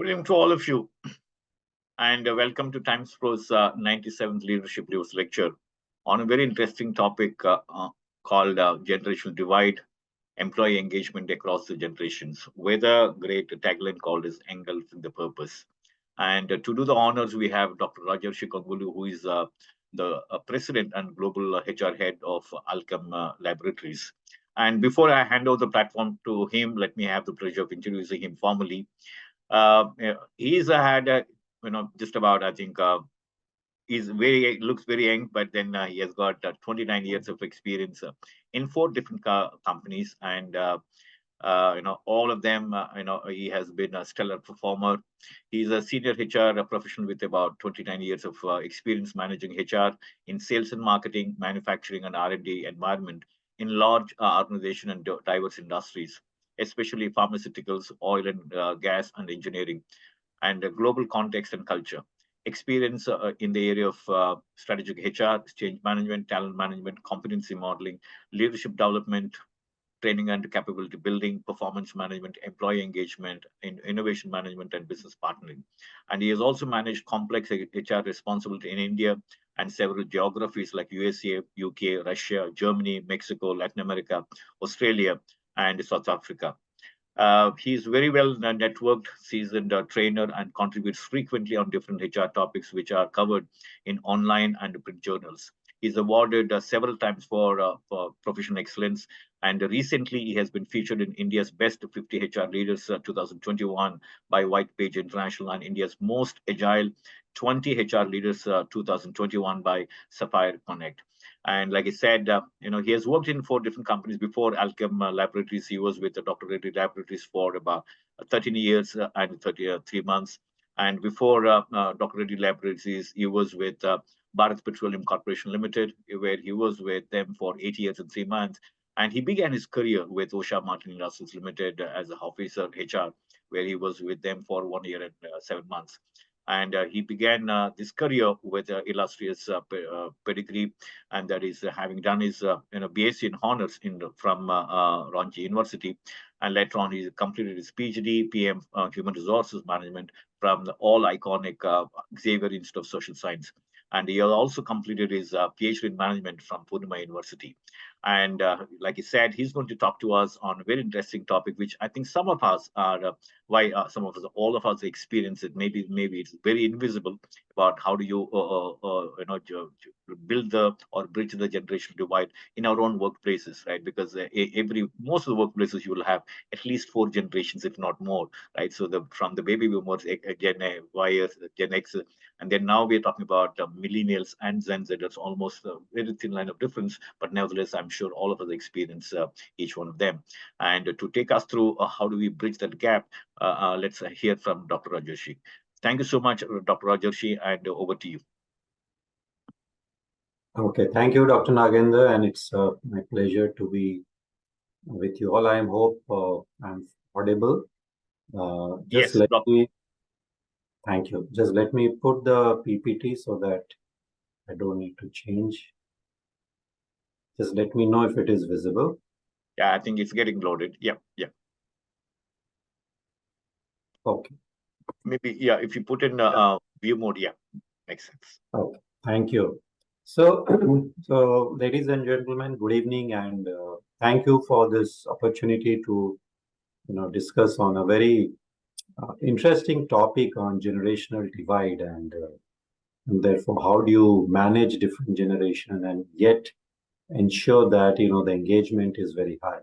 Good evening to all of you, and welcome to TimesPro's 97th Leadership News lecture on a very interesting topic called generational divide, employee engagement across the generations, with a great tagline called as engulfing the purpose. And to do the honors, we have Dr. Rajorshi Ganguli, who is the president and global HR head of Alkem Laboratories. And before I hand over the platform to him, let me have the pleasure of introducing him formally. He's had just about, I think, he's very looks very young, but then he has got 29 years of experience in four different companies, and all of them, he has been a stellar performer. He's a senior HR professional with about 29 years of experience managing HR in sales and marketing, manufacturing, and R&D environment in large organization and diverse industries, especially pharmaceuticals, oil and gas, and engineering, and global context and culture. Experience in the area of strategic HR, change management, talent management, competency modeling, leadership development, training and capability building, performance management, employee engagement, in innovation management, and business partnering. And he has also managed complex HR responsibility in India and several geographies like USA, UK, Russia, Germany, Mexico, Latin America, Australia, and South Africa. He's very well networked, seasoned trainer, and contributes frequently on different HR topics, which are covered in online and print journals. He's awarded several times for professional excellence, and recently he has been featured in India's Best 50 HR Leaders 2021 by White Page International, and India's Most Agile 20 HR Leaders 2021 by Sapphire Connect. And like I said, he has worked in four different companies before Alkem Laboratories. He was with the Dr. Reddy Laboratories for about 13 years and 33 months. And before Dr. Reddy Laboratories, he was with Bharat Petroleum Corporation Limited, where he was with them for 8 years and 3 months. And he began his career with Osha Martin Industries Limited as an officer HR, where he was with them for 1 year and 7 months. And he began this career with illustrious pedigree, and that is having done his BSc in honors from Ranchi University, and later on he completed his PhD PM Human Resources Management from the all iconic Xavier Institute of Social Science, and he also completed his PhD in management from Pune University. And like he said, he's going to talk to us on a very interesting topic, which I think some of us are, why some of us, all of us experience it. Maybe it's very invisible about how do you, build the or bridge the generational divide in our own workplaces, right? Because most of the workplaces you will have at least four generations, if not more, right? So from the baby boomers, Gen Y, Gen X, and then now we're talking about millennials and Gen Z. It's almost a very thin line of difference, but nevertheless, I'm sure all of us experience each one of them. And to take us through how do we bridge that gap, let's hear from Dr. Rajorshi. Thank you so much, Dr. Rajorshi, and over to you. Okay, thank you, Dr. Nagendra, and it's my pleasure to be with you all. I hope I'm audible. Yes, thank you. Just let me put the PPT so that I don't need to change. Just let me know if it is visible. Yeah, I think it's getting loaded. Yeah. Okay. Maybe, yeah, if you put in view mode, yeah, makes sense. Okay, thank you. So, ladies and gentlemen, good evening, and thank you for this opportunity to, discuss on a very interesting topic on generational divide, and therefore, how do you manage different generation and yet ensure that the engagement is very high.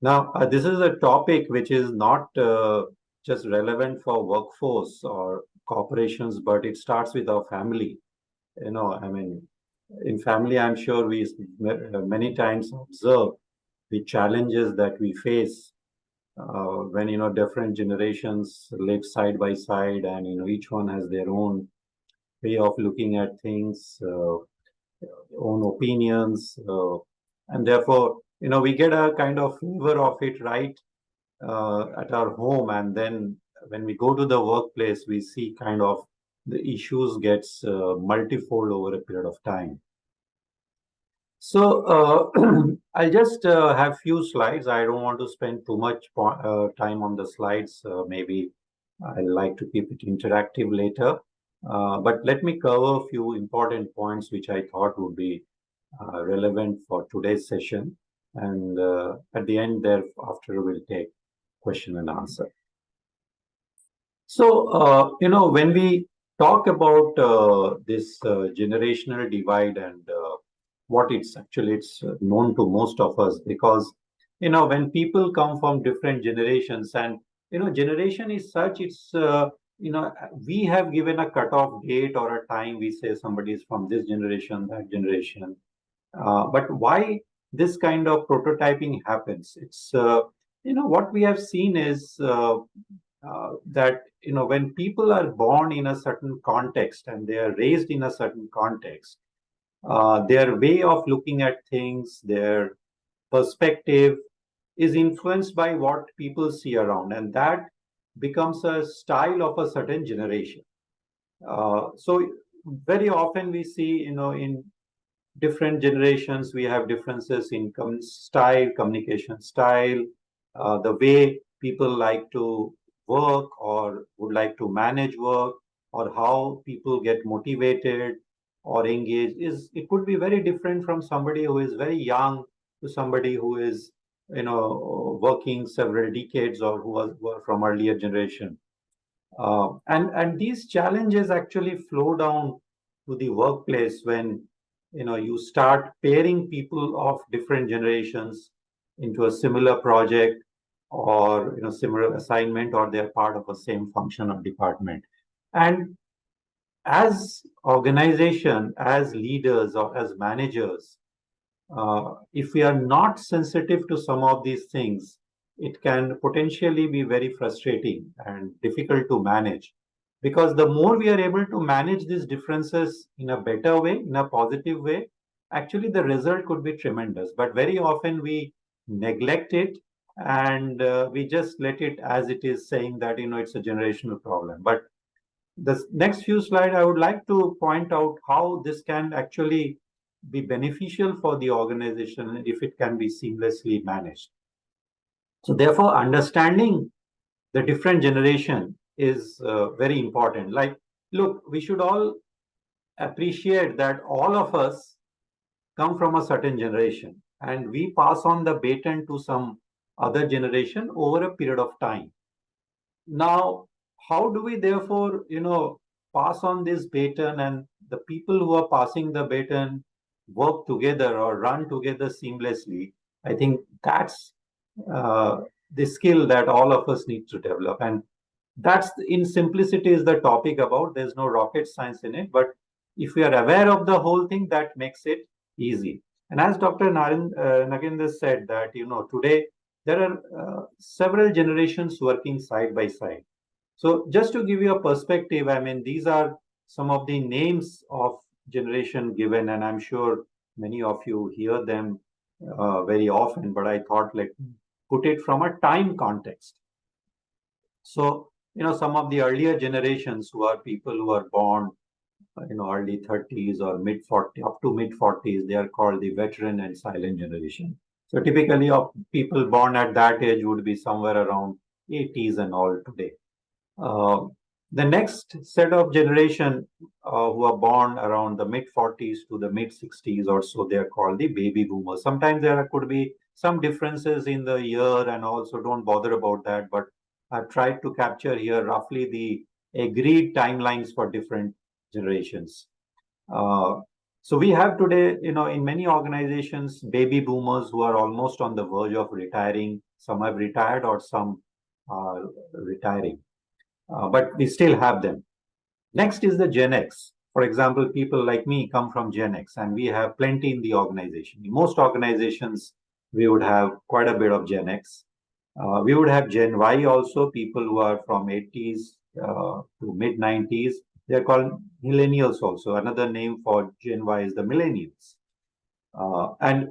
Now, this is a topic which is not just relevant for workforce or corporations, but it starts with our family. In family, I'm sure we many times observe the challenges that we face when different generations live side by side, and each one has their own way of looking at things, own opinions, and therefore we get a kind of flavor of it right at our home, and then when we go to the workplace, we see kind of the issues gets multifold over a period of time. So I'll just have few slides. I don't want to spend too much time on the slides. Maybe I like to keep it interactive later. But let me cover a few important points which I thought would be relevant for today's session. And at the end thereafter, we'll take question and answer. So, when we talk about this generational divide and what it's known to most of us, because, when people come from different generations and, generation is such, we have given a cutoff date or a time. We say somebody is from this generation, that generation. But why this kind of prototyping happens? What we have seen is that when people are born in a certain context and they are raised in a certain context, their way of looking at things, their perspective is influenced by what people see around, and that becomes a style of a certain generation. So very often we see, in different generations, we have differences in style, communication style, the way people like to work or would like to manage work, or how people get motivated or engaged. It could be very different from somebody who is very young to somebody who is, working several decades, or were from earlier generation. And these challenges actually flow down to the workplace when, you start pairing people of different generations into a similar project, or, similar assignment, or they're part of the same function or department. And as organization, as leaders or as managers, if we are not sensitive to some of these things, it can potentially be very frustrating and difficult to manage. Because the more we are able to manage these differences in a better way, in a positive way, actually the result could be tremendous. But very often we neglect it, and we just let it as it is, saying that, it's a generational problem. But the next few slides, I would like to point out how this can actually be beneficial for the organization if it can be seamlessly managed. So therefore, understanding the different generation is very important. Like, look, we should all appreciate that all of us come from a certain generation, and we pass on the baton to some other generation over a period of time. Now, how do we therefore, pass on this baton, and the people who are passing the baton work together or run together seamlessly? I think that's the skill that all of us need to develop. And that's, in simplicity, is the topic about. There's no rocket science in it, but if we are aware of the whole thing, that makes it easy. And as Dr. Nagendra said, that, today there are several generations working side by side. So just to give you a perspective, I mean, these are some of the names of generation given, and I'm sure many of you hear them very often, but I thought, like, put it from a time context. So, some of the earlier generations, who are people who are born, early 30s or mid 40s, up to mid 40s, they are called the veteran and silent generation. So typically, of people born at that age would be somewhere around 80s and all today. The next set of generation who are born around the mid 40s to the mid 60s or so, they are called the baby boomers. Sometimes there could be some differences in the year, and also don't bother about that. But I've tried to capture here roughly the agreed timelines for different generations. So we have today, in many organizations, baby boomers who are almost on the verge of retiring. Some have retired, or some are retiring. But we still have them. Next is the Gen X. For example, people like me come from Gen X, and we have plenty in the organization. In most organizations, we would have quite a bit of Gen X. We would have Gen Y also, people who are from 80s to mid 90s. They're called Millennials also. Another name for Gen Y is the Millennials. And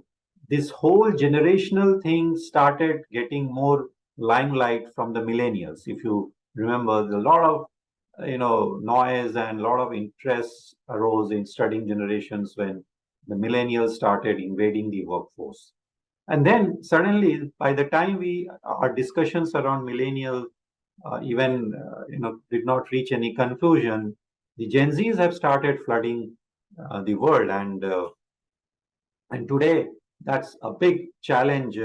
this whole generational thing started getting more limelight from the Millennials. If you remember, a lot of noise and a lot of interest arose in studying generations when the millennials started invading the workforce. And then suddenly, by the time our discussions around millennial even did not reach any conclusion, the Gen Zs have started flooding the world, and today that's a big challenge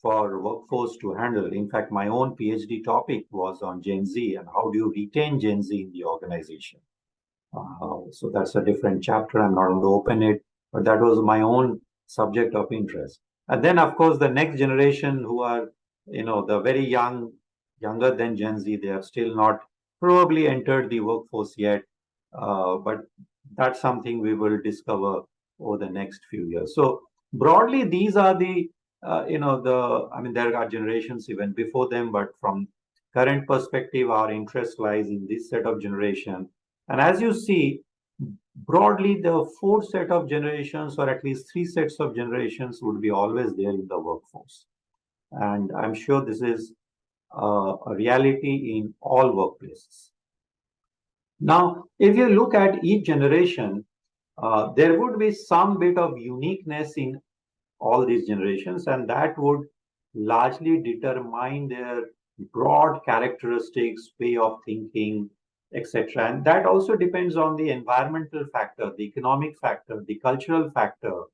for workforce to handle. In fact, my own PhD topic was on Gen Z and how do you retain Gen Z in the organization. So that's a different chapter. I'm not going to open it, but that was my own subject of interest. And then, of course, the next generation who are, the very young, younger than Gen Z, they have still not probably entered the workforce yet. But that's something we will discover over the next few years. So broadly, these are there are generations even before them, but from current perspective, our interest lies in this set of generation. And as you see, broadly, the four set of generations, or at least three sets of generations, would be always there in the workforce. And I'm sure this is a reality in all workplaces. Now, if you look at each generation, there would be some bit of uniqueness in all these generations, and that would largely determine their broad characteristics, way of thinking, etc. And that also depends on the environmental factor, the economic factor, the cultural factor,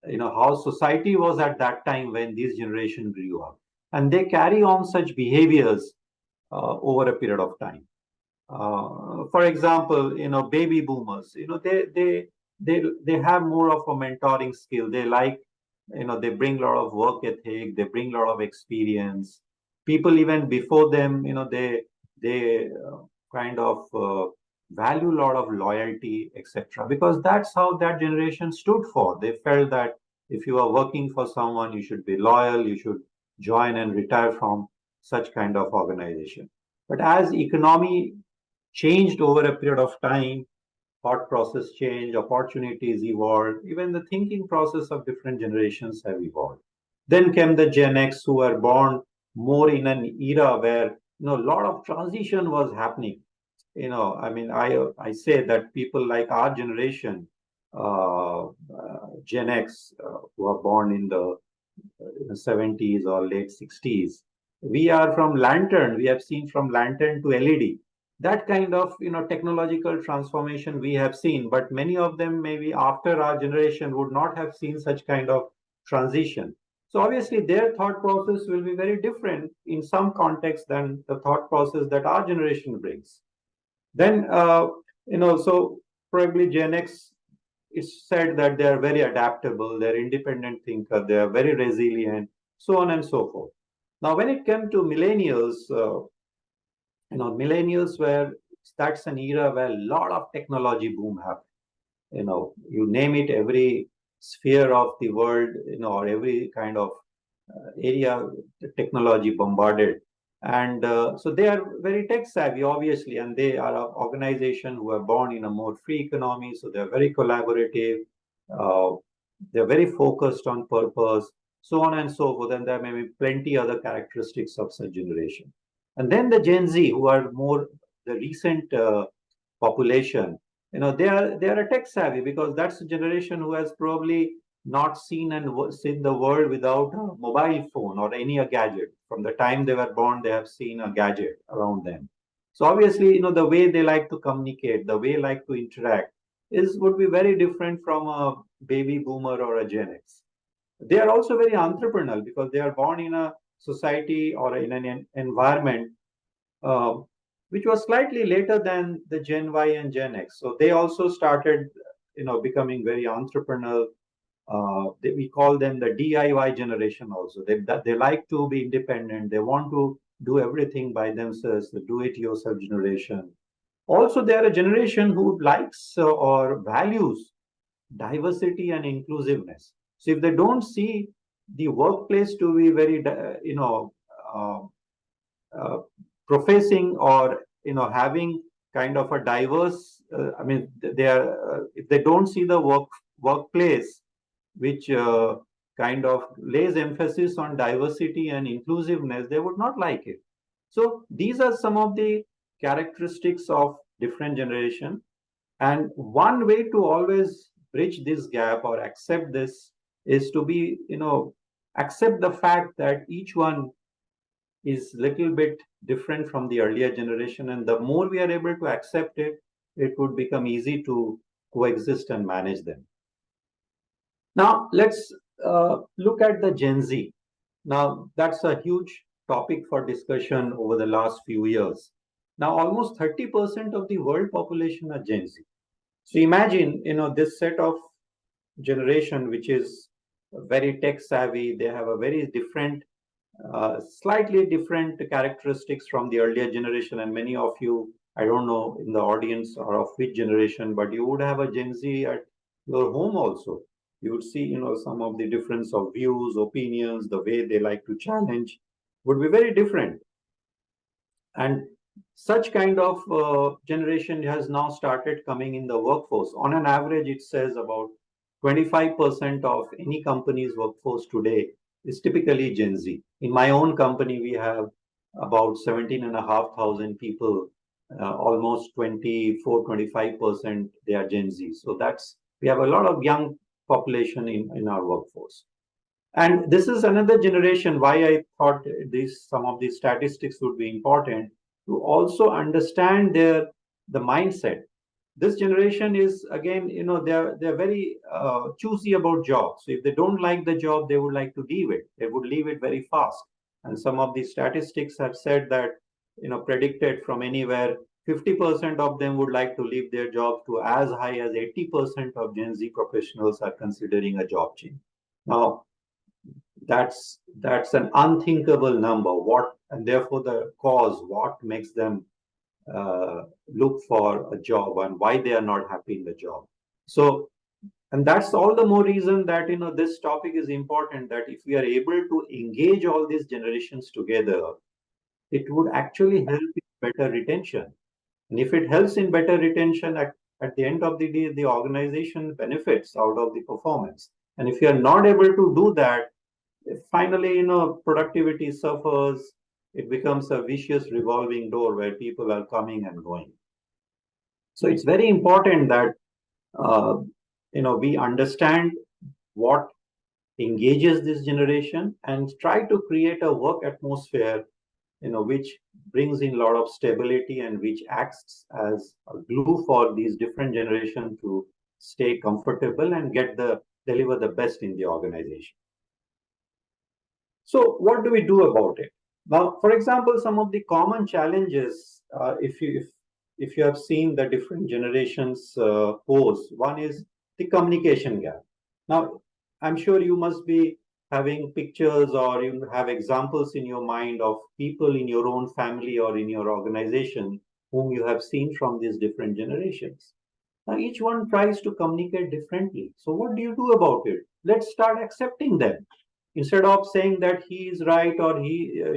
how society was at that time when this generation grew up. And they carry on such behaviors over a period of time. For example, baby boomers, they have more of a mentoring skill. They like, they bring a lot of work ethic, they bring a lot of experience. People even before them, they kind of value a lot of loyalty, etc. Because that's how that generation stood for. They felt that if you are working for someone, you should be loyal, you should join and retire from such kind of organization. But as economy changed over a period of time, thought process changed, opportunities evolved, even the thinking process of different generations have evolved. Then came the Gen X, who were born more in an era where a lot of transition was happening. I say that people like our generation, Gen X, who are born in the 70s or late 60s, we are from lantern. We have seen from lantern to LED. That kind of technological transformation we have seen, but many of them maybe after our generation would not have seen such kind of transition. So obviously their thought process will be very different in some context than the thought process that our generation brings. Then so probably Gen X is said that they are very adaptable, they're independent thinker, they are very resilient, so on and so forth. Now, when it came to millennials, millennials were, that's an era where a lot of technology boom happened. You name it, every sphere of the world, or every kind of area, the technology bombarded. And so they are very tech savvy, obviously, and they are an organization who are born in a more free economy. So they're very collaborative. Uh, they're very focused on purpose, so on and so forth. And there may be plenty other characteristics of such generation. And then the Gen Z, who are more the recent population, they are a tech savvy, because that's a generation who has probably not seen seen the world without a mobile phone or any a gadget. From the time they were born, they have seen a gadget around them. So obviously, the way they like to communicate, the way they like to interact would be very different from a baby boomer or a Gen X. They are also very entrepreneurial because they are born in a society or in an environment uh, which was slightly later than the Gen Y and Gen X. So they also started, becoming very entrepreneurial. We call them the DIY generation. Also, they like to be independent. They want to do everything by themselves. The do-it-yourself generation. Also, they are a generation who likes or values diversity and inclusiveness. So, if they don't see the workplace to be very, uh, uh, professing or having kind of a diverse, they are, if they don't see the workplace which kind of lays emphasis on diversity and inclusiveness, they would not like it. So these are some of the characteristics of different generation. And one way to always bridge this gap or accept this is to be, accept the fact that each one is little bit different from the earlier generation, and the more we are able to accept it, it would become easy to coexist and manage them. Now let's look at the Gen Z. Now that's a huge topic for discussion over the last few years. Now almost 30% of the world population are Gen Z. So imagine, this set of generation which is very tech savvy. They have a very different, slightly different characteristics from the earlier generation. And many of you, I don't know in the audience are of which generation, but you would have a Gen Z at your home also. You would see, some of the difference of views, opinions, the way they like to challenge would be very different. And such kind of generation has now started coming in the workforce. On an average, it says about 25% of any company's workforce today is typically Gen Z. In my own company, we have about 17,500 people, almost 24-25%, they are Gen Z. So we have a lot of young population in our workforce. And this is another generation why I thought some of these statistics would be important to also understand the mindset. This generation is again, they're very choosy about jobs. So if they don't like the job, they would like to leave it. They would leave it very fast. And some of the statistics have said that, predicted from anywhere 50% of them would like to leave their job to as high as 80% of Gen Z professionals are considering a job change. Now, that's an unthinkable number. And therefore the cause, what makes them look for a job and why they are not happy in the job. So, and that's all the more reason that this topic is important, that if we are able to engage all these generations together, it would actually help in better retention. And if it helps in better retention, at the end of the day, the organization benefits out of the performance. And if you are not able to do that, finally, productivity suffers. It becomes a vicious revolving door where people are coming and going. So it's very important that we understand what engages this generation and try to create a work atmosphere which brings in a lot of stability and which acts as a glue for these different generations to stay comfortable and deliver the best in the organization. So what do we do about it? Now, for example, some of the common challenges, if you have seen the different generations pose, one is the communication gap. Now, I'm sure you must be having pictures or you have examples in your mind of people in your own family or in your organization whom you have seen from these different generations. Now, each one tries to communicate differently. So what do you do about it? Let's start accepting them. Instead of saying that he is right or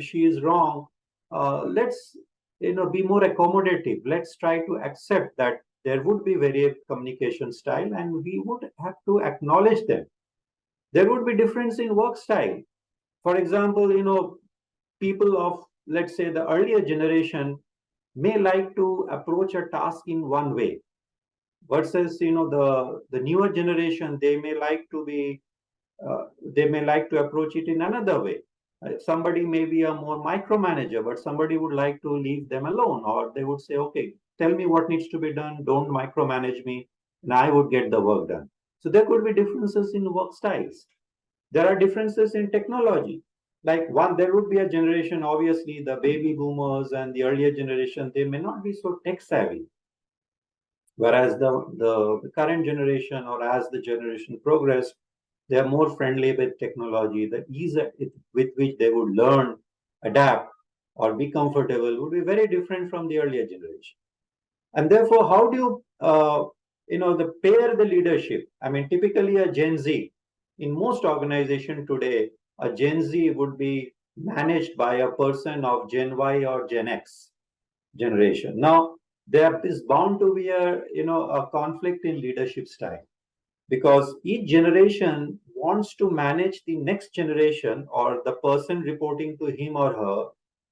she is wrong, let's be more accommodative. Let's try to accept that there would be varied communication style, and we would have to acknowledge them. There would be difference in work style. For example, people of, let's say, the earlier generation may like to approach a task in one way, versus the newer generation, they may like to approach it in another way. Somebody may be a more micromanager, but somebody would like to leave them alone, or they would say, okay, tell me what needs to be done, don't micromanage me, and I would get the work done. So there could be differences in work styles. There are differences in technology. Like there would be a generation, obviously, the baby boomers and the earlier generation, they may not be so tech savvy. Whereas the current generation, or as the generation progressed, they are more friendly with technology. The ease with which they would learn, adapt, or be comfortable would be very different from the earlier generation. And therefore, how do you, pair the leadership? I mean, typically a Gen Z, in most organizations today, a Gen Z would be managed by a person of Gen Y or Gen X generation. Now, there is bound to be a conflict in leadership style, because each generation wants to manage the next generation or the person reporting to him or her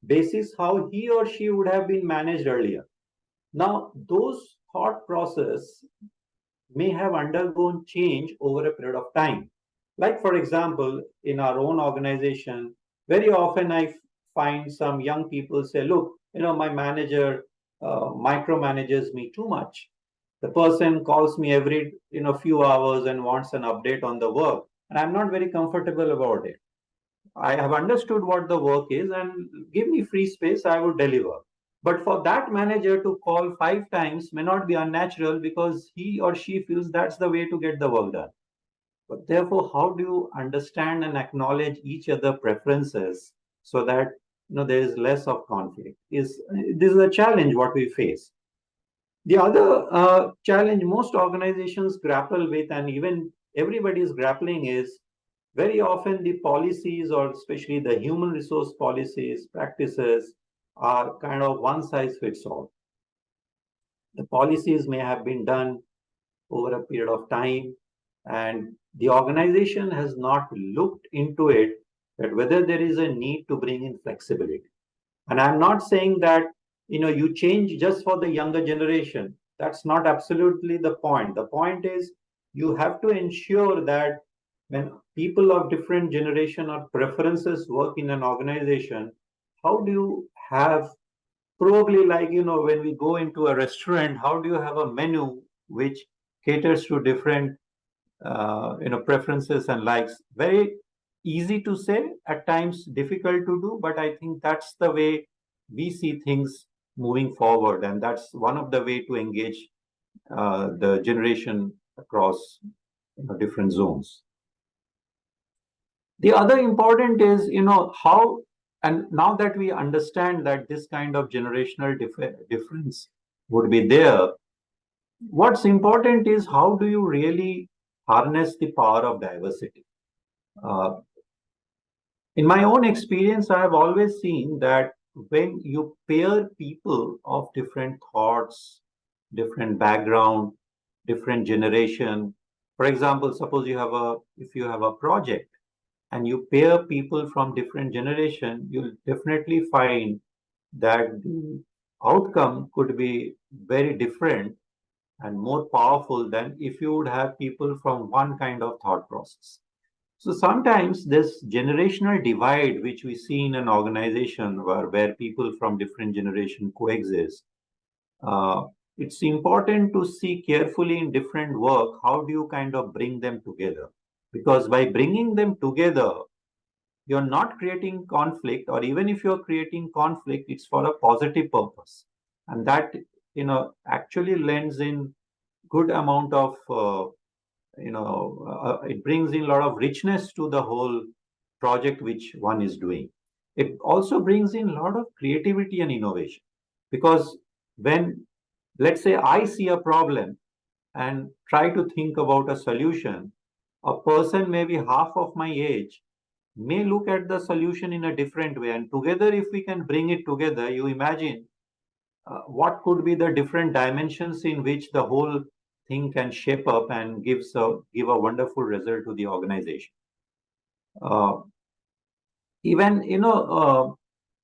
basis how he or she would have been managed earlier. Now, those thought process may have undergone change over a period of time. Like, for example, in our own organization, very often I find some young people say, look, my manager micromanages me too much. The person calls me every few hours and wants an update on the work, and I'm not very comfortable about it. I have understood what the work is, and give me free space, I would deliver. But for that manager to call 5 times may not be unnatural, because he or she feels that's the way to get the work done. But therefore, how do you understand and acknowledge each other preferences so that there is less of conflict? This is a challenge what we face. The other challenge most organizations grapple with, and even everybody is grappling, is very often the policies, or especially the human resource policies, practices, are kind of one size fits all. The policies may have been done over a period of time, and the organization has not looked into it, that whether there is a need to bring in flexibility. And I'm not saying that you change just for the younger generation. That's not absolutely the point. The point is, you have to ensure that when people of different generation or preferences work in an organization, how do you have, probably like when we go into a restaurant, how do you have a menu which caters to different preferences and likes? Very easy to say, at times difficult to do, but I think that's the way we see things moving forward, and that's one of the way to engage the generation across different zones. The other important is how, and now that we understand that this kind of generational difference would be there, what's important is how do you really harness the power of diversity. In my own experience, I have always seen that when you pair people of different thoughts, different background, different generation, for example, suppose if you have a project and you pair people from different generation, you'll definitely find that the outcome could be very different and more powerful than if you would have people from one kind of thought process. So sometimes this generational divide, which we see in an organization where people from different generation coexist, it's important to see carefully in different work, how do you kind of bring them together? Because by bringing them together, you're not creating conflict, or even if you're creating conflict, it's for a positive purpose. And that, actually lends in good amount of, it brings in a lot of richness to the whole project which one is doing. It also brings in a lot of creativity and innovation, because when, let's say, I see a problem and try to think about a solution, a person maybe half of my age may look at the solution in a different way, and together, if we can bring it together, you imagine what could be the different dimensions in which the whole thing can shape up and give a wonderful result to the organization. Even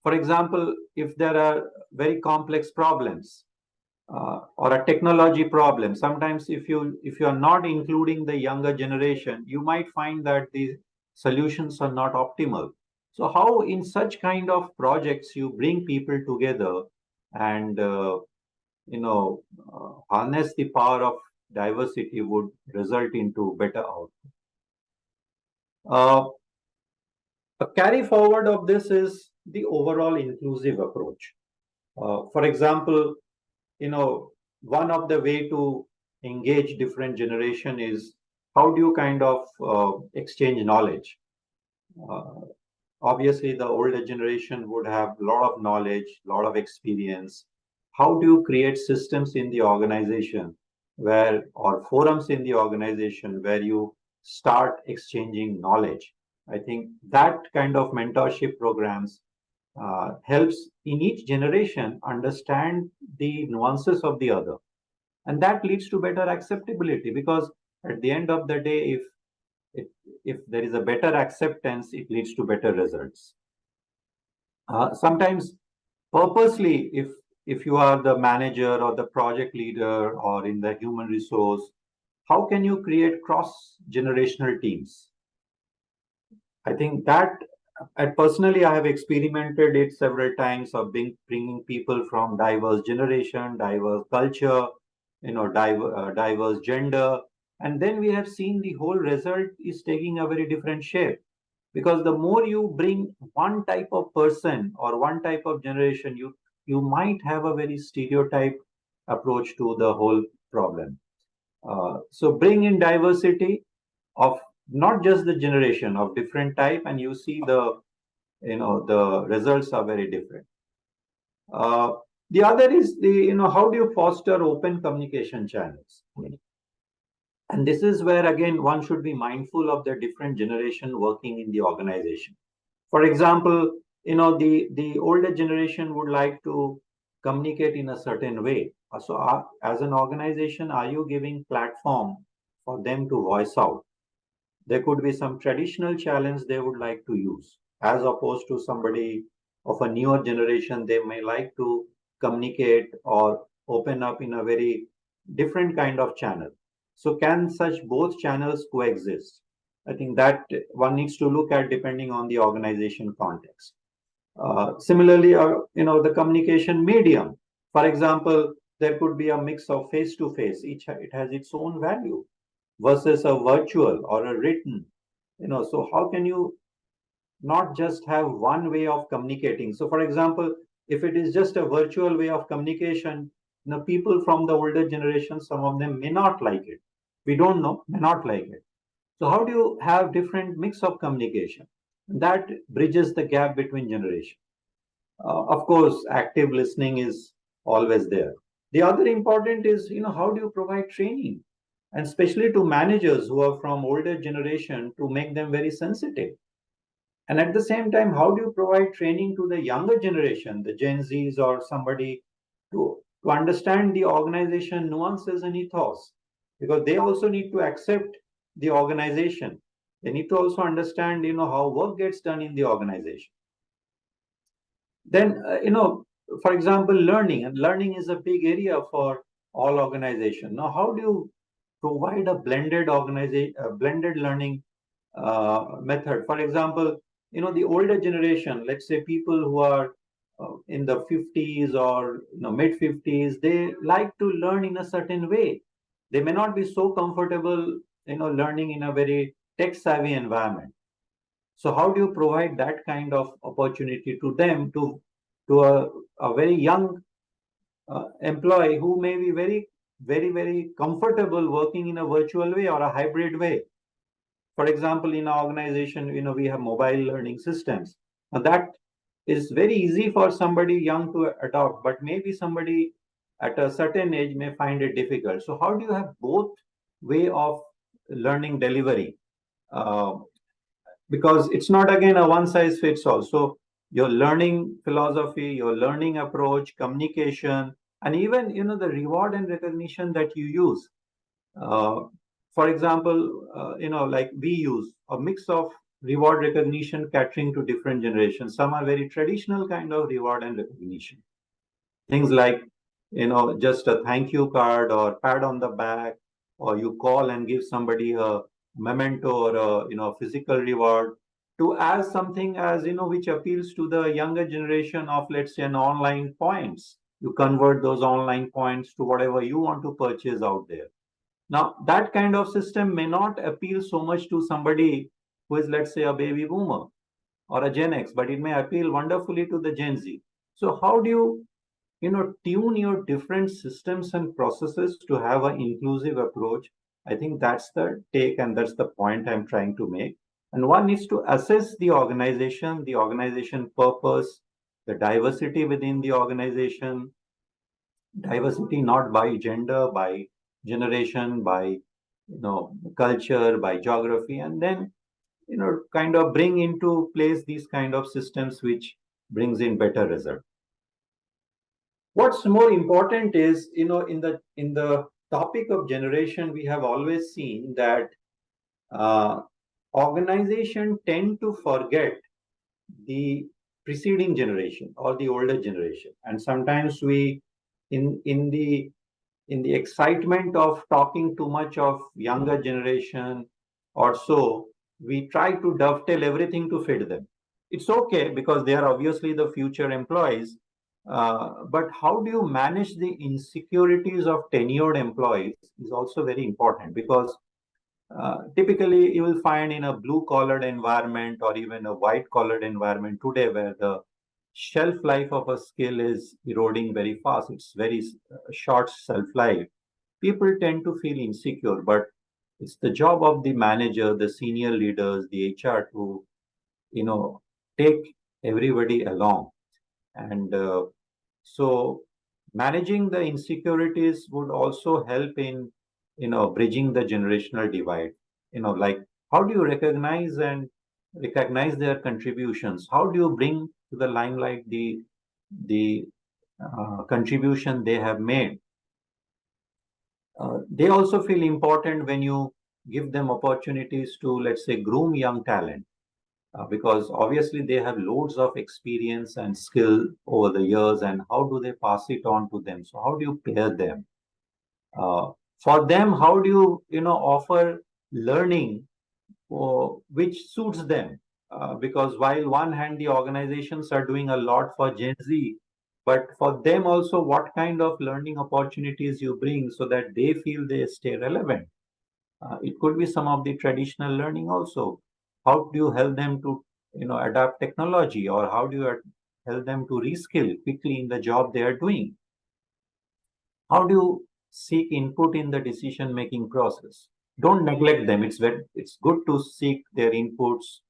for example, if there are very complex problems or a technology problem, sometimes if you are not including the younger generation, you might find that the solutions are not optimal. So how in such kind of projects you bring people together and harness the power of diversity would result into better outcome. A carry forward of this is the overall inclusive approach. For example, one of the way to engage different generation is how do you kind of exchange knowledge. Obviously, the older generation would have a lot of knowledge, a lot of experience. How do you create systems in the organization or forums in the organization where you start exchanging knowledge? I think that kind of mentorship programs helps in each generation understand the nuances of the other. And that leads to better acceptability, because at the end of the day, if there is a better acceptance, it leads to better results. Sometimes purposely, if you are the manager or the project leader or in the human resource, how can you create cross-generational teams? I think that personally, I have experimented it several times of bringing people from diverse generation, diverse culture, diverse gender, and then we have seen the whole result is taking a very different shape. Because the more you bring one type of person or one type of generation, you might have a very stereotype approach to the whole problem. So bring in diversity of not just the generation of different type, and you see the results are very different. Uh, the other is how do you foster open communication channels? And this is where again one should be mindful of the different generation working in the organization. For example, the older generation would like to communicate in a certain way. So, as an organization, are you giving platform for them to voice out? There could be some traditional challenge they would like to use, as opposed to somebody of a newer generation. They may like to communicate or open up in a very different kind of channel. So, can such both channels coexist? I think that one needs to look at depending on the organization context. Similarly, the communication medium. For example, there could be a mix of face to face. It has its own value versus a virtual or a written. So how can you not just have one way of communicating? So, for example, if it is just a virtual way of communication, people from the older generation, some of them may not like it. We don't know, may not like it. So how do you have different mix of communication? That bridges the gap between generations. Of course, active listening is always there. The other important is, how do you provide training, and especially to managers who are from older generation to make them very sensitive. And at the same time, how do you provide training to the younger generation, the Gen Zs or somebody, to understand the organization nuances and ethos? Because they also need to accept the organization. They need to also understand, how work gets done in the organization. Then, for example, learning, and learning is a big area for all organization. Now, how do you provide a blended learning method? For example, the older generation, let's say people who are in the 50s or mid 50s, they like to learn in a certain way. They may not be so comfortable, learning in a very tech savvy environment. So how do you provide that kind of opportunity to them, to a very young employee who may be very, very, very comfortable working in a virtual way or a hybrid way? For example, in our organization, we have mobile learning systems. Now that is very easy for somebody young to adopt, but maybe somebody at a certain age may find it difficult. So how do you have both way of learning delivery? Uh, because it's not again a one size fits all. So your learning philosophy, your learning approach, communication, and even the reward and recognition that you use. Uh, for example, like we use a mix of reward recognition catering to different generations. Some are very traditional kind of reward and recognition. Things like, just a thank you card or pat on the back, or you call and give somebody a memento or a physical reward, to as something as which appeals to the younger generation of, let's say, an online points. You convert those online points to whatever you want to purchase out there. Now, that kind of system may not appeal so much to somebody who is, let's say, a baby boomer or a Gen X, but it may appeal wonderfully to the Gen Z. So, how do you tune your different systems and processes to have an inclusive approach? I think that's the take, and that's the point I'm trying to make. And one needs to assess the organization purpose, the diversity within the organization, diversity not by gender, by generation, by culture, by geography, and then kind of bring into place these kind of systems which brings in better result. What's more important is, in the topic of generation, we have always seen that uh, organization tend to forget the preceding generation or the older generation, and sometimes we in the excitement of talking too much of younger generation or so, we try to dovetail everything to fit them. it's okay because they are obviously the future employees. But how do you manage the insecurities of tenured employees is also very important, because typically you will find in a blue collared environment or even a white collared environment today, where the shelf life of a skill is eroding very fast. It's very short shelf life. People tend to feel insecure, but it's the job of the manager, the senior leaders, the HR to, you know, take everybody along. And so managing the insecurities would also help in, bridging the generational divide. Like, how do you recognize their contributions? How do you bring to the limelight the contribution they have made? They also feel important when you give them opportunities to, let's say, groom young talent, because obviously they have loads of experience and skill over the years, and how do they pass it on to them? So how do you pair them? Uh, for them, how do you, offer learning which suits them? Because while one hand the organizations are doing a lot for Gen Z, but for them also, what kind of learning opportunities you bring so that they feel they stay relevant? It could be some of the traditional learning also. How do you help them to, adapt technology, or how do you help them to reskill quickly in the job they are doing? How do you seek input in the decision making process? Don't neglect them. It's good to seek their inputs,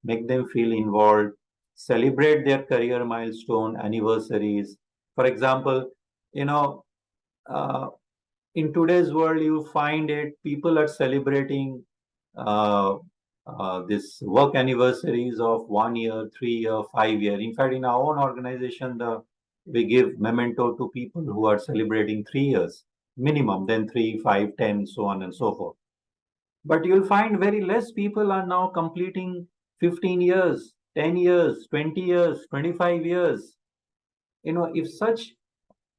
make them feel involved, celebrate their career milestone, anniversaries. For example, you know, uh, in today's world, you find it, people are celebrating uh, this work anniversaries of 1 year, 3 year, 5 year. In fact, in our own organization, we give memento to people who are celebrating 3 years minimum, then 3, 5, 10, so on and so forth. But you'll find very less people are now completing 15 years, 10 years, 20 years, 25 years. If such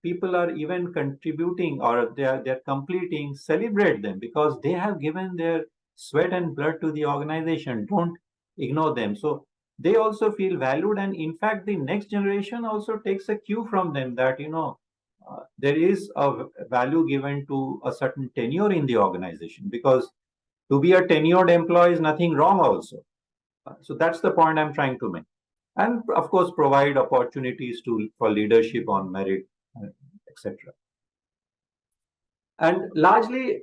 people are even contributing, or they're completing, celebrate them, because they have given their sweat and blood to the organization. Don't ignore them. So they also feel valued, and in fact the next generation also takes a cue from them that, there is a value given to a certain tenure in the organization, because to be a tenured employee is nothing wrong also. So that's the point I'm trying to make. And of course, provide opportunities for leadership on merit, etc. And largely,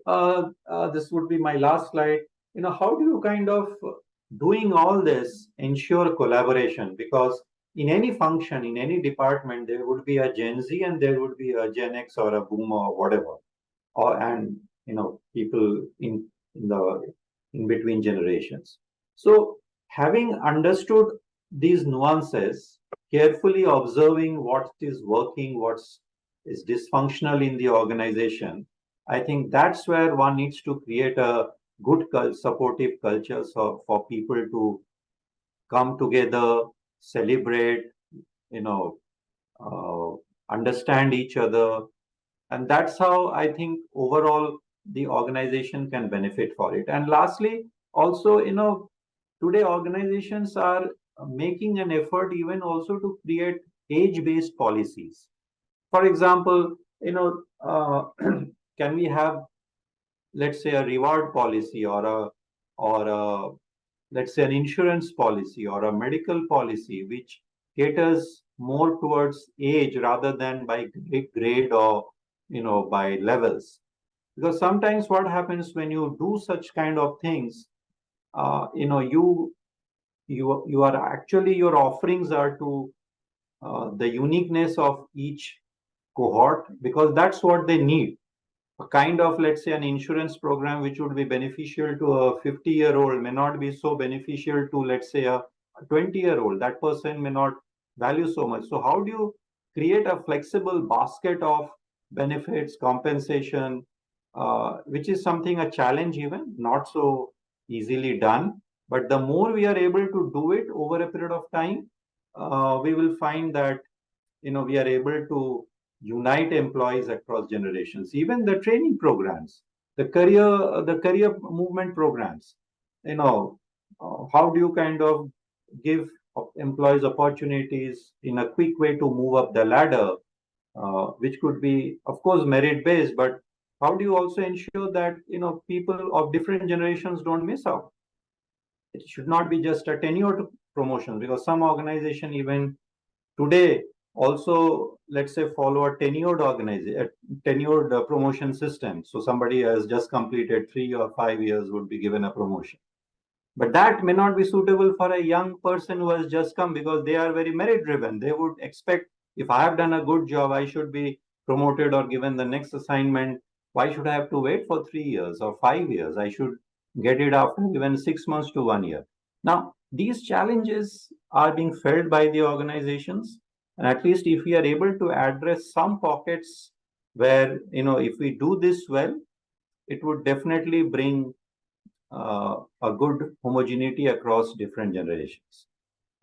this would be my last slide. How do you kind of, doing all this, ensure collaboration? Because in any function, in any department, there would be a Gen Z and there would be a Gen X or a Boomer or whatever, and people in between generations. So having understood these nuances, carefully observing what is working, what is dysfunctional in the organization, I think that's where one needs to create a good supportive culture, so for people to come together, celebrate, you know uh, understand each other, and that's how I think overall the organization can benefit for it. And lastly, also, today organizations are making an effort even also to create age based policies. For example, can we have, let's say, a reward policy, or a, let's say, an insurance policy or a medical policy which caters more towards age rather than by grade, or by levels? Because sometimes what happens when you do such kind of things, you are actually, your offerings are to the uniqueness of each cohort, because that's what they need. A kind of, let's say, an insurance program which would be beneficial to a 50-year-old may not be so beneficial to, let's say, a 20-year-old. That person may not value so much. So how do you create a flexible basket of benefits, compensation, which is something, a challenge, even not so easily done. But the more we are able to do it over a period of time, we will find that, we are able to unite employees across generations. Even the training programs, the career movement programs, how do you kind of give employees opportunities in a quick way to move up the ladder, which could be, of course, merit based, but how do you also ensure that people of different generations don't miss out? It should not be just a tenured promotion, because some organization even today also, let's say, follow a tenured promotion system. So somebody has just completed 3 or 5 years would be given a promotion, but that may not be suitable for a young person who has just come, because they are very merit driven. They would expect, if I have done a good job, I should be promoted or given the next assignment. Why should I have to wait for 3 years or 5 years? I should get it after even 6 months to 1 year. Now, these challenges are being felt by the organizations. And at least if we are able to address some pockets where, if we do this well, it would definitely bring a good homogeneity across different generations.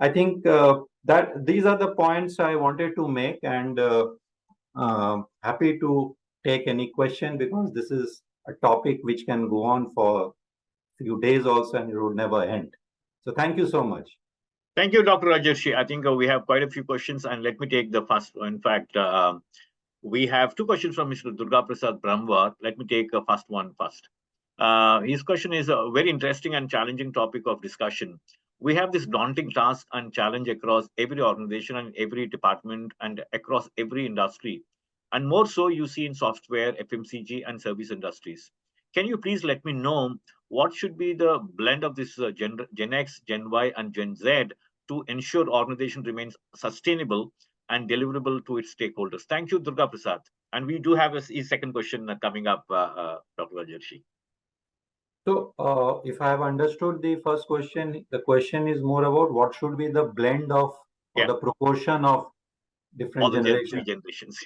I think that these are the points I wanted to make, and happy to take any question, because this is a topic which can go on for a few days also, and it would never end. So thank you so much. Thank you, Dr. Rajorshi. I think we have quite a few questions, and let me take the first one. In fact, we have two questions from Mr. Durga Prasad Brahmwar. Let me take the first one first. His question is a very interesting and challenging topic of discussion. We have this daunting task and challenge across every organization and every department and across every industry. And more so, you see in software, FMCG, and service industries. Can you please let me know what should be the blend of this Gen X, Gen Y, and Gen Z to ensure organization remains sustainable and deliverable to its stakeholders? Thank you, Durga Prasad. And we do have a second question coming up, Dr. Rajorshi. So, if I have understood the first question, the question is more about what should be the blend of, or the proportion of different all the generations. generations.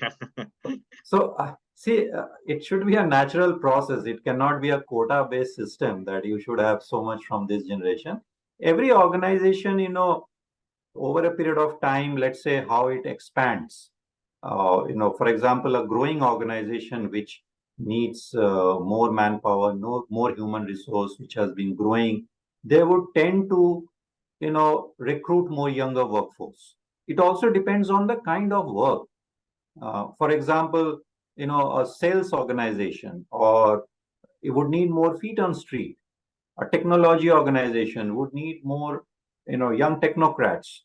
So, see, it should be a natural process. It cannot be a quota-based system that you should have so much from this generation. Every organization, over a period of time, let's say how it expands. For example, a growing organization which needs more manpower, more human resource, which has been growing, they would tend to, recruit more younger workforce. It also depends on the kind of work. For example, a sales organization, or it would need more feet on street. A technology organization would need more, young technocrats.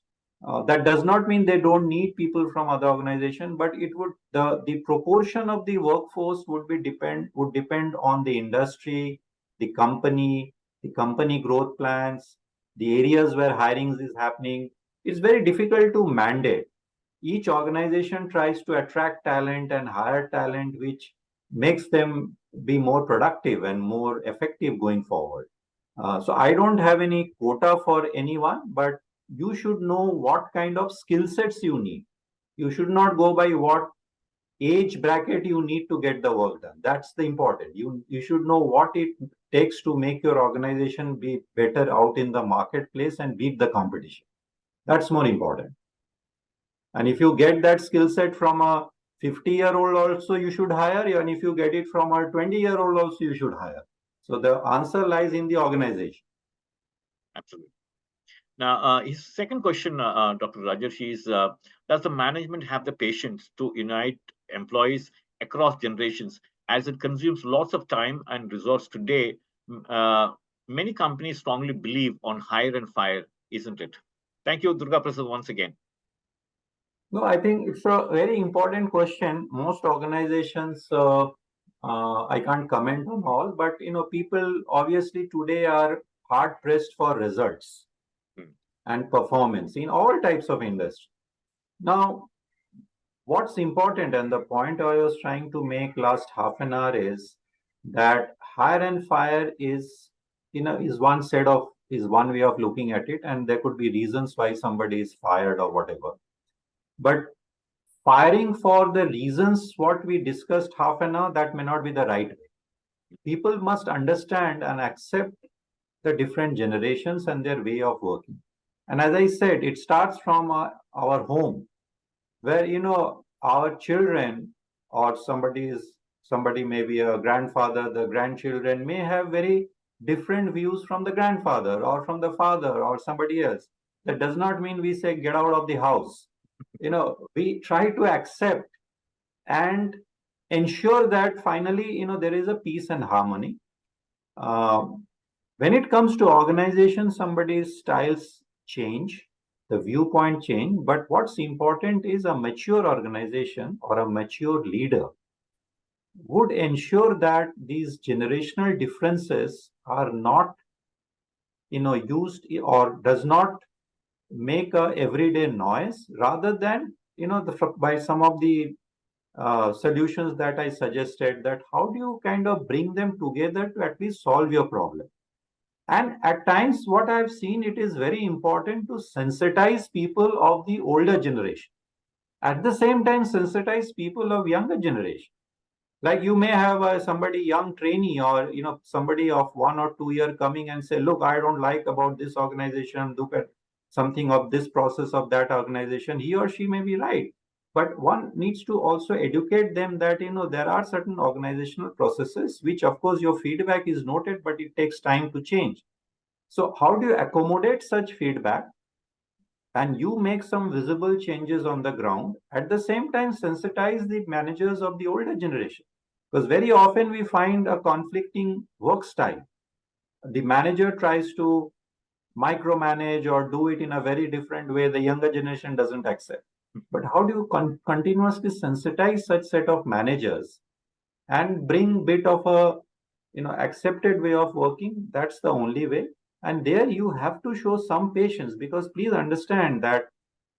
That does not mean they don't need people from other organization, but it would the proportion of the workforce would depend on the industry, the company growth plans, the areas where hiring is happening. It's very difficult to mandate. Each organization tries to attract talent and hire talent, which makes them be more productive and more effective going forward. So I don't have any quota for anyone, but you should know what kind of skill sets you need. You should not go by what age bracket you need to get the work done. That's the important. You should know what it takes to make your organization be better out in the marketplace and beat the competition. That's more important. And if you get that skill set from a 50-year-old also, you should hire. And if you get it from a 20-year-old also, you should hire. So the answer lies in the organization. Absolutely. Now, his second question, Dr. Rajarshi, is does the management have the patience to unite employees across generations, as it consumes lots of time and resource today? Many companies strongly believe on hire and fire, isn't it? Thank you, Durga Prasad, once again. No, I think it's a very important question. Most organizations, I can't comment on all, but people obviously today are hard pressed for results and performance in all types of industry. Now, what's important, and the point I was trying to make last half an hour, is that hire and fire is one way of looking at it, and there could be reasons why somebody is fired or whatever. But firing for the reasons what we discussed half an hour, that may not be the right way. People must understand and accept the different generations and their way of working. And as I said, it starts from our home, where our children, or somebody may be a grandfather, the grandchildren may have very different views from the grandfather or from the father or somebody else. That does not mean we say get out of the house. We try to accept and ensure that finally, there is a peace and harmony. When it comes to organization, somebody's styles change, the viewpoint change, but what's important is a mature organization or a mature leader would ensure that these generational differences are not used or does not make a everyday noise, rather than by some of the solutions that I suggested, that how do you kind of bring them together to at least solve your problem. And at times what I've seen, it is very important to sensitize people of the older generation, at the same time sensitize people of younger generation. Like you may have somebody young trainee, or somebody of 1 or 2 year coming and say, look, I don't like about this organization, look at something of this process of that organization. He or she may be right, but one needs to also educate them that there are certain organizational processes which, of course, your feedback is noted, but it takes time to change. So how do you accommodate such feedback and you make some visible changes on the ground, at the same time sensitize the managers of the older generation? Because very often we find a conflicting work style. The manager tries to micromanage or do it in a very different way, the younger generation doesn't accept. But how do you continuously sensitize such set of managers and bring bit of a accepted way of working? That's the only way. And there you have to show some patience, because please understand that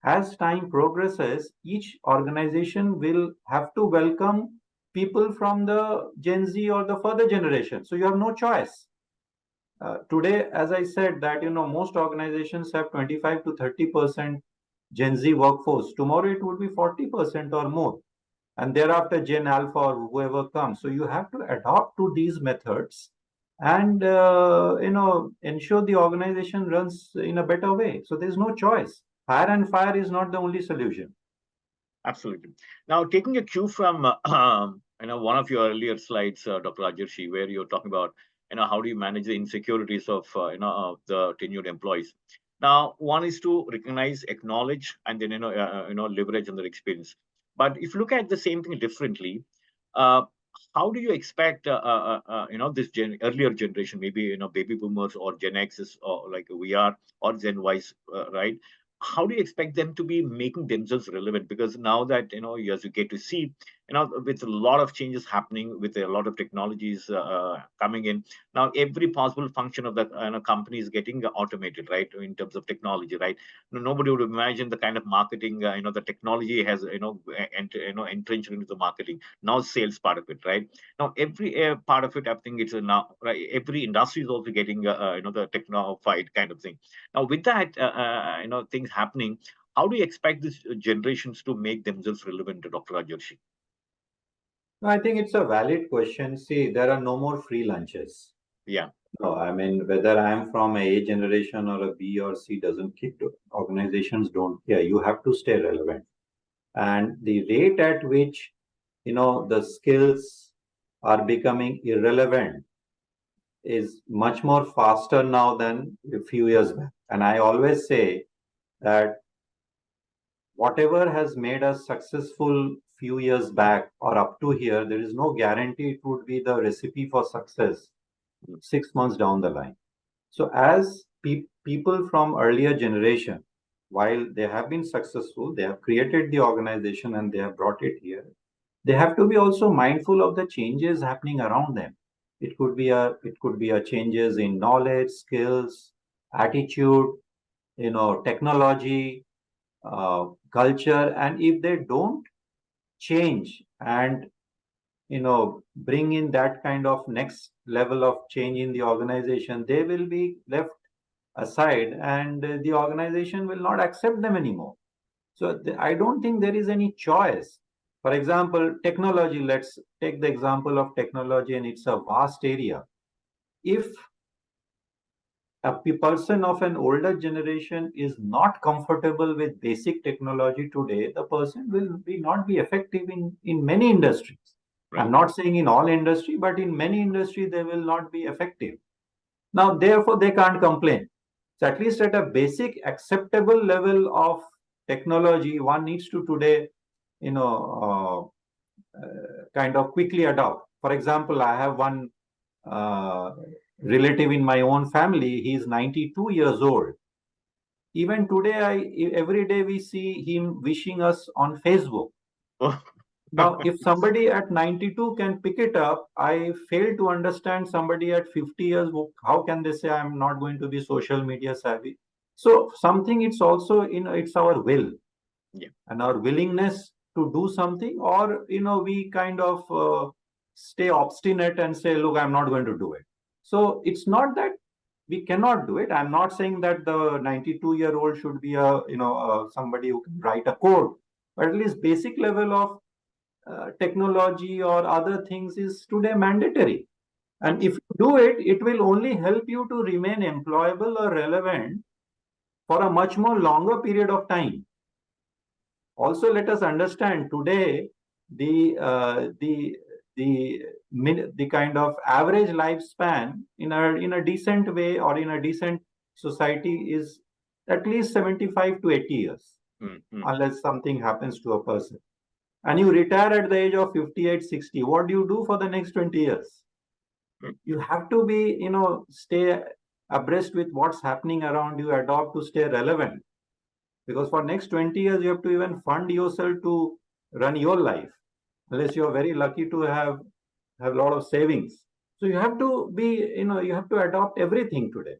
as time progresses, each organization will have to welcome people from the Gen Z or the further generation. So you have no choice. Today, as I said, that most organizations have 25 to 30% Gen Z workforce. Tomorrow it would be 40% or more, and thereafter Gen Alpha or whoever comes. So you have to adopt to these methods and ensure the organization runs in a better way. So there's no choice. Hire and fire is not the only solution. Absolutely. Now, taking a cue from one of your earlier slides, Dr. Rajorshi, where you're talking about how do you manage the insecurities of the tenured employees. Now, one is to recognize, acknowledge, and then leverage on their experience. But if you look at the same thing differently, uh, how do you expect this earlier generation, maybe baby boomers or Gen X's, or like we are, or Gen Y's, right? How do you expect them to be making themselves relevant? Because now that as you get to see, with a lot of changes happening, with a lot of technologies coming in, now every possible function of the company is getting automated, right? In terms of technology, right? Nobody would imagine the kind of marketing the technology has entrenched into the marketing, now sales part of it, right? Now every part of it, I think it's now, right, every industry is also getting the technofied kind of thing. Now with that things happening, how do you expect these generations to make themselves relevant to Dr. Rajorshi? I think it's a valid question. See, there are no more free lunches. Yeah. No, I mean, whether I'm from A generation or a B or C doesn't care. Organizations don't care. You have to stay relevant. And the rate at which, the skills are becoming irrelevant is much more faster now than a few years back. And I always say that whatever has made us successful few years back or up to here, there is no guarantee it would be the recipe for success 6 months down the line. So as people from earlier generation, while they have been successful, they have created the organization and they have brought it here, they have to be also mindful of the changes happening around them. It could be a changes in knowledge, skills, attitude, technology, culture. And if they don't change and bring in that kind of next level of change in the organization, they will be left aside, and the organization will not accept them anymore. So I don't think there is any choice. For example, technology, let's take the example of technology, and it's a vast area. If a person of an older generation is not comfortable with basic technology today, the person will not be effective in many industries. Right. I'm not saying in all industry, but in many industry they will not be effective. Now, therefore, they can't complain. So at least at a basic acceptable level of technology, one needs to today, kind of quickly adopt. For example, I have one uh, relative in my own family. He's 92 years old. Even today, every day we see him wishing us on Facebook. Oh. Now, if somebody at 92 can pick it up, I fail to understand somebody at 50 years, how can they say I'm not going to be social media savvy? So something it's also, it's our will Yeah. and our willingness to do something, or, we kind of stay obstinate and say, look, I'm not going to do it. So it's not that we cannot do it. I'm not saying that the 92-year-old should be somebody who can write a code, but at least basic level of technology or other things is today mandatory. And if you do it, it will only help you to remain employable or relevant for a much more longer period of time. Also, let us understand today the the kind of average lifespan in a decent way or in a decent society is at least 75 to 80 years, Mm-hmm. unless something happens to a person. And you retire at the age of 58, 60. What do you do for the next 20 years? You have to be, stay abreast with what's happening around you, adopt to stay relevant. Because for next 20 years, you have to even fund yourself to run your life, unless you're very lucky to have a lot of savings. So you have to be, you have to adopt everything today.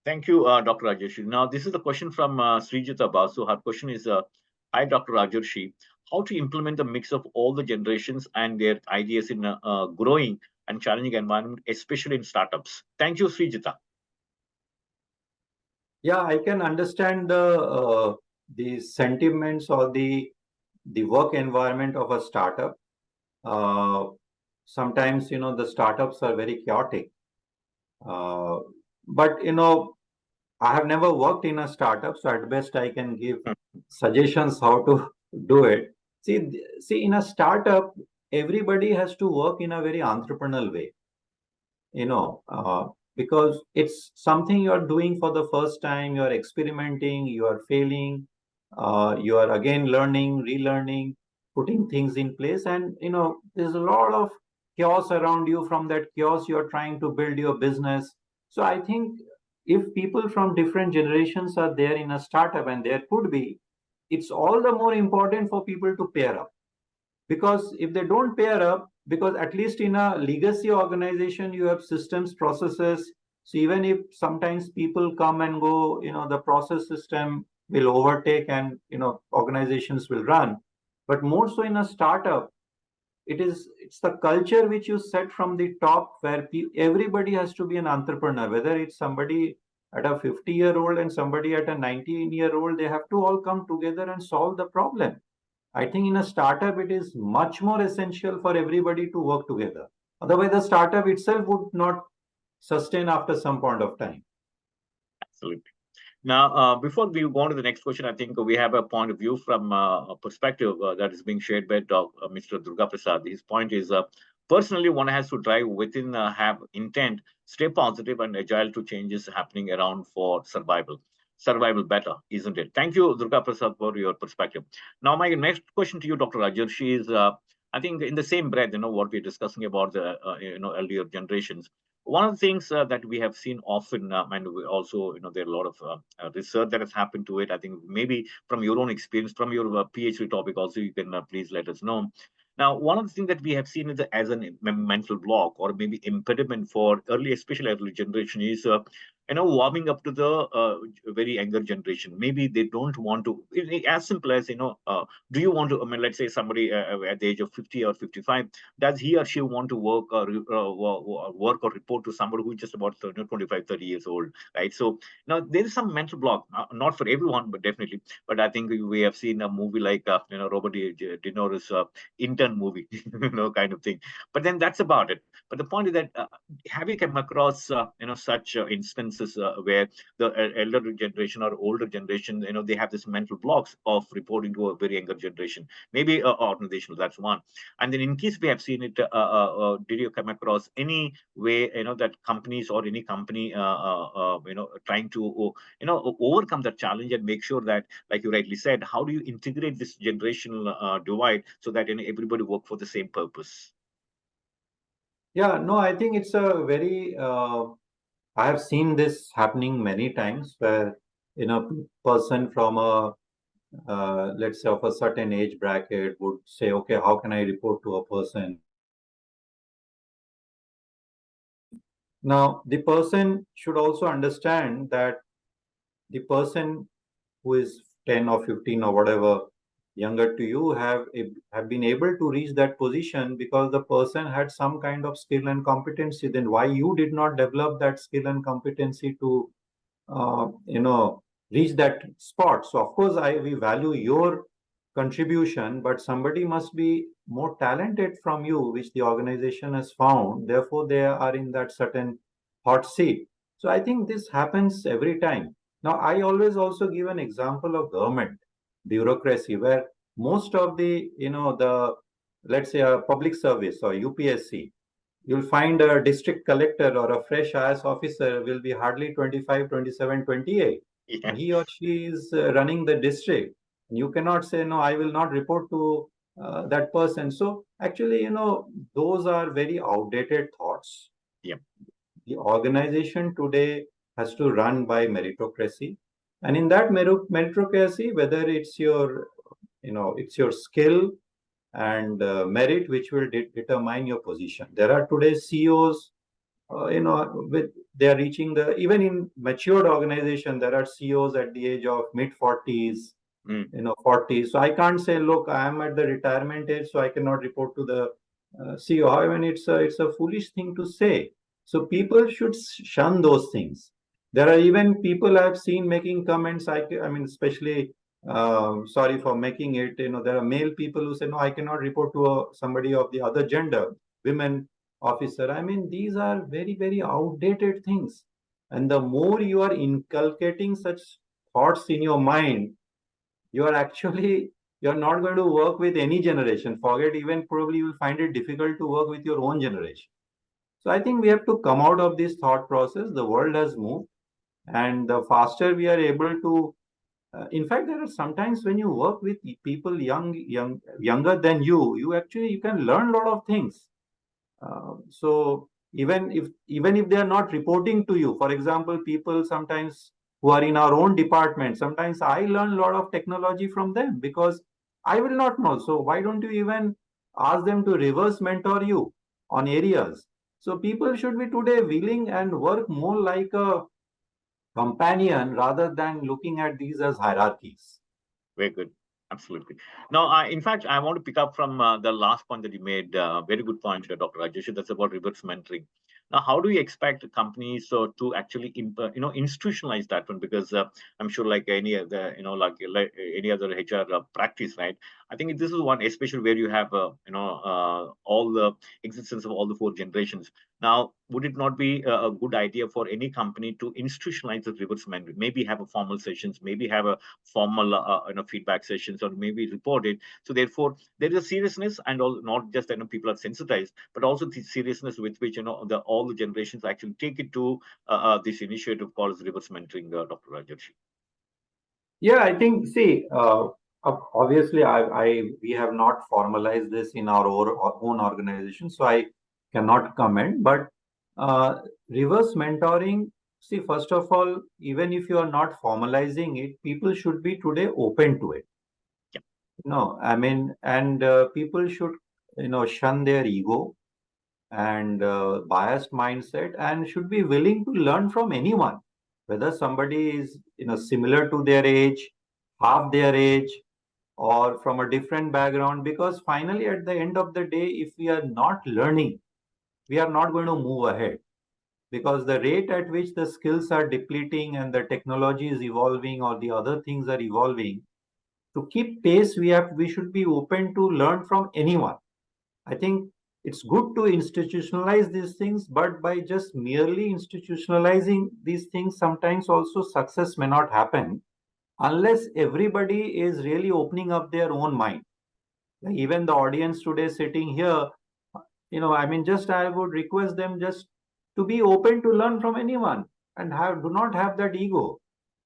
Thank you, Dr. Rajarshi. Now, this is a question from Srijita Basu. Her question is, hi, Dr. Rajarshi. How to implement the mix of all the generations and their ideas in a growing and challenging environment, especially in startups? Thank you, Srijita. Yeah, I can understand the sentiments or the work environment of a startup. Uh, Sometimes, the startups are very chaotic. Uh, but, I have never worked in a startup, so at best I can give suggestions how to do it. See, in a startup, everybody has to work in a very entrepreneurial way, because it's something you're doing for the first time, you're experimenting, you are failing, you are again learning, relearning, putting things in place. And, there's a lot of chaos around you. From that chaos, you're trying to build your business. So I think if people from different generations are there in a startup, and there could be, it's all the more important for people to pair up, because if they don't pair up, because at least in a legacy organization you have systems, processes. So even if sometimes people come and go, the process system will overtake, and organizations will run. But more so in a startup, it's the culture which you set from the top, where everybody has to be an entrepreneur, whether it's somebody at a 50-year-old and somebody at a 19-year-old. They have to all come together and solve the problem. I think in a startup, it is much more essential for everybody to work together. Otherwise, the startup itself would not sustain after some point of time. Absolutely. Now, before we go on to the next question, I think we have a point of view from a perspective that is being shared by Mr. Durga Prasad. His point is, personally, one has to drive within, have intent, stay positive and agile to changes happening around for survival. Survival better, isn't it? Thank you, Durga Prasad, for your perspective. Now, my next question to you, Dr. Rajarshi, is, I think in the same breath, what we're discussing about the, earlier generations. One of the things that we have seen often, and we also, there are a lot of research that has happened to it. I think maybe from your own experience, from your PhD topic, also you can please let us know. Now, one of the things that we have seen is as a mental block or maybe impediment for early, especially early generation, is warming up to the very younger generation. Maybe they don't want to. As simple as do you want to? I mean, let's say somebody at the age of 50 or 55, does he or she want to work or work or report to somebody who is just about 25, 30 years old, right? So now there is some mental block, not for everyone, but definitely. But I think we have seen a movie like Robert De Niro's intern movie, kind of thing. But then that's about it. But the point is that have you come across such instances instances where the elder generation or older generation, they have this mental blocks of reporting to a very younger generation, maybe organizational. That's one. And then in case we have seen it, did you come across any way, that companies or any company, trying to, overcome that challenge and make sure that, like you rightly said, how do you integrate this generational divide so that everybody work for the same purpose? Yeah, no, I think it's a very, I have seen this happening many times where, person from a, let's say of a certain age bracket would say, okay, how can I report to a person? Now, the person should also understand that the person who is 10 or 15 or whatever younger to you have been able to reach that position because the person had some kind of skill and competency. Then why you did not develop that skill and competency to uh, you know reach that spot? So of course we value your contribution, but somebody must be more talented from you, which the organization has found, therefore they are in that certain hot seat. So I think this happens every time. Now I always also give an example of government bureaucracy, where most of the, the, let's say a public service or UPSC, you'll find a district collector or a fresh IS officer will be hardly 25, 27, 28. Yeah. And he or she is running the district. You cannot say, no, I will not report to that person. So actually, those are very outdated thoughts. Yeah. The organization today has to run by meritocracy. And in that meritocracy, whether it's your, it's your skill and merit which will determine your position. There are today CEOs, with they are reaching the, even in matured organization, there are CEOs at the age of mid 40s, 40s. So I can't say, look, I am at the retirement age, so I cannot report to the CEO. However, it's a foolish thing to say. So people should shun those things. There are even people I've seen making comments. I mean, especially, sorry for making it. There are male people who say, no, I cannot report to somebody of the other gender, women officer. I mean, these are very, very outdated things. And the more you are inculcating such thoughts in your mind, you're not going to work with any generation. Forget, even probably you will find it difficult to work with your own generation. So I think we have to come out of this thought process. The world has moved, and the faster we are able to, in fact, there are sometimes when you work with people younger than you, you can learn a lot of things. So even if they are not reporting to you, for example, people sometimes who are in our own department, sometimes I learn a lot of technology from them because I will not know. So why don't you even ask them to reverse mentor you on areas? So people should be today willing and work more like a companion rather than looking at these as hierarchies. Very good. Absolutely. Now, in fact, I want to pick up from the last point that you made. Very good point, Dr. Rajesh. That's about reverse mentoring. Now, how do you expect companies to actually, institutionalize that one? Because I'm sure, like any other, like any other HR practice, right? I think this is one, especially where you have, all the existence of all the four generations. Now, would it not be a good idea for any company to institutionalize the reverse mentoring? Maybe have a formal sessions, maybe have a formal feedback sessions, or maybe report it. So therefore there is a seriousness, and all, not just people are sensitized, but also the seriousness with which all the generations actually take it to this initiative called reverse mentoring, Dr. Rajarshi. Yeah, I think, see, obviously, we have not formalized this in our own organization, so I cannot comment. But reverse mentoring, see, first of all, even if you are not formalizing it, people should be today open to it. Yeah. No, I mean, and people should, shun their ego and biased mindset, and should be willing to learn from anyone, whether somebody is, similar to their age, half their age, or from a different background. Because finally, at the end of the day, if we are not learning, we are not going to move ahead, because the rate at which the skills are depleting and the technology is evolving or the other things are evolving, to keep pace, we should be open to learn from anyone. I think it's good to institutionalize these things, but by just merely institutionalizing these things, sometimes also success may not happen unless everybody is really opening up their own mind. Like even the audience today sitting here, I mean, just I would request them just to be open to learn from anyone and do not have that ego.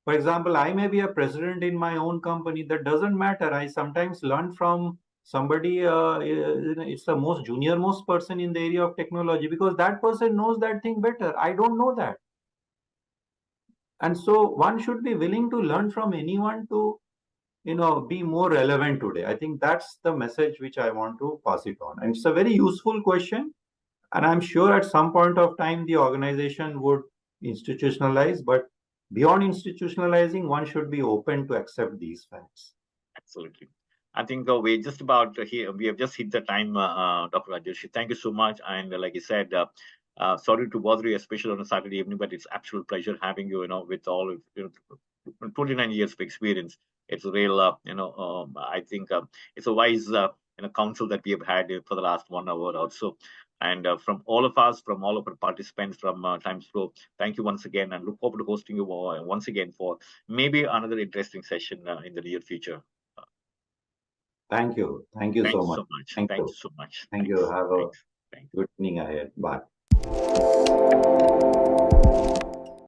For example, I may be a president in my own company. That doesn't matter. I sometimes learn from somebody. It's the most junior most person in the area of technology because that person knows that thing better. I don't know that, and so one should be willing to learn from anyone to be more relevant today. I think that's the message which I want to pass it on, and it's a very useful question. And I'm sure at some point of time the organization would institutionalize, but beyond institutionalizing, one should be open to accept these facts. Absolutely. I think we just about here. We have just hit the time, Dr. Rajorshi. Thank you so much. And like you said, sorry to bother you, especially on a Saturday evening, but it's absolute pleasure having you. With all of 29 years of experience. It's a real, I think it's a wise, counsel that we have had for the last 1 hour or so. And from all of us, from all of our participants from TimesPro, thank you once again, and look forward to hosting you once again for maybe another interesting session in the near future. Thank you. Thank you Thank so you much. so much. Thank Thank you. you so much. Thank Thanks. you. Have a Thanks. Thanks. good evening ahead. Bye.